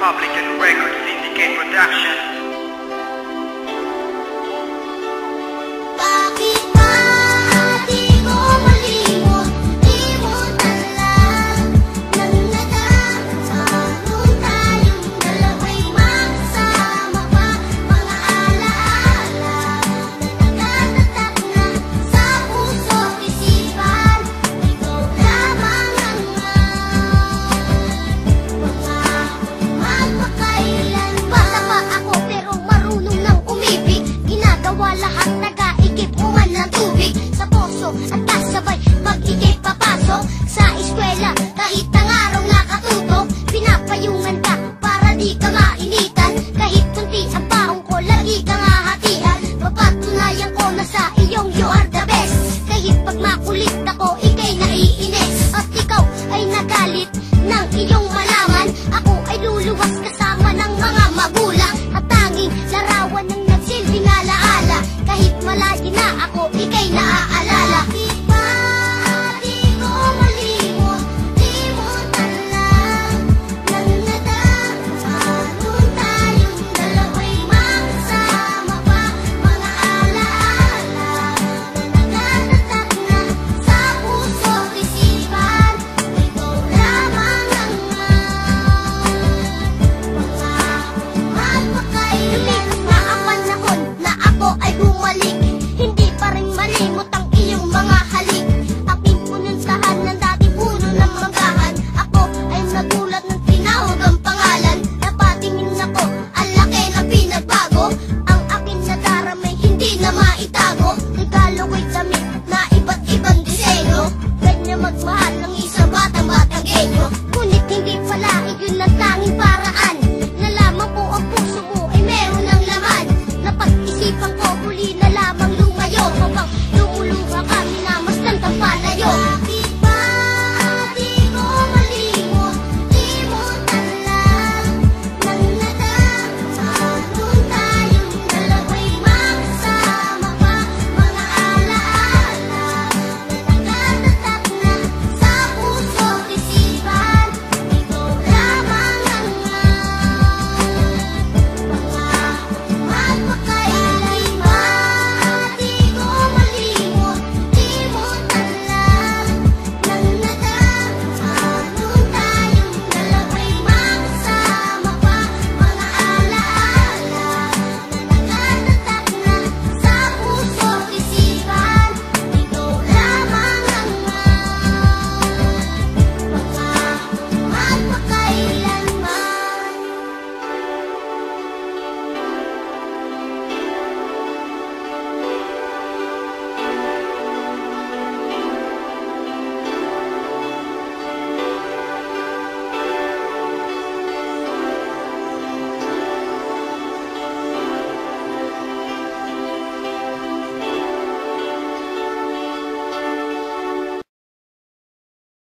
Public and Record Syndicate Production. Lahat nag-aigip uman ng tubig sa poso at kasabay mag-igip papasok sa eskwela. Kahit ang araw nakatutok, pinapayungan ka para di ka mainitan. Kahit kunti ang paong ko, lagi kang hahatian. Papatunayan ko na sa iyong you are the best. Kahit pag makulit ako, ikay naiinis. At ikaw ay nagalit ng iyong malaman. Ako ay luluwas kasama ng mga magulang. At tanging larawan ng nagsilbing alaala. Kahit malayo na ako, ikay naaalala. Di ko malimot, limutan lang ng nadaanan tayong dalawa'y makasama pa. Mga alaala na nagatatak na sa puso't isipan. Ikaw lamang ang magpakailan. Na ang panahon na ako ay bumalik, hindi pa rin malimot ang iyong mga halik. Aking pununtahan ng dating puno ng manggahan. Ako ay nagulat ng tinawag ang pangalan. Napatingin ako, ang laki na pinagbago. Ang aking nadaramay hindi na maitago. Regalo ko'y damit na iba't ibang disenyo. Ganyan magmahal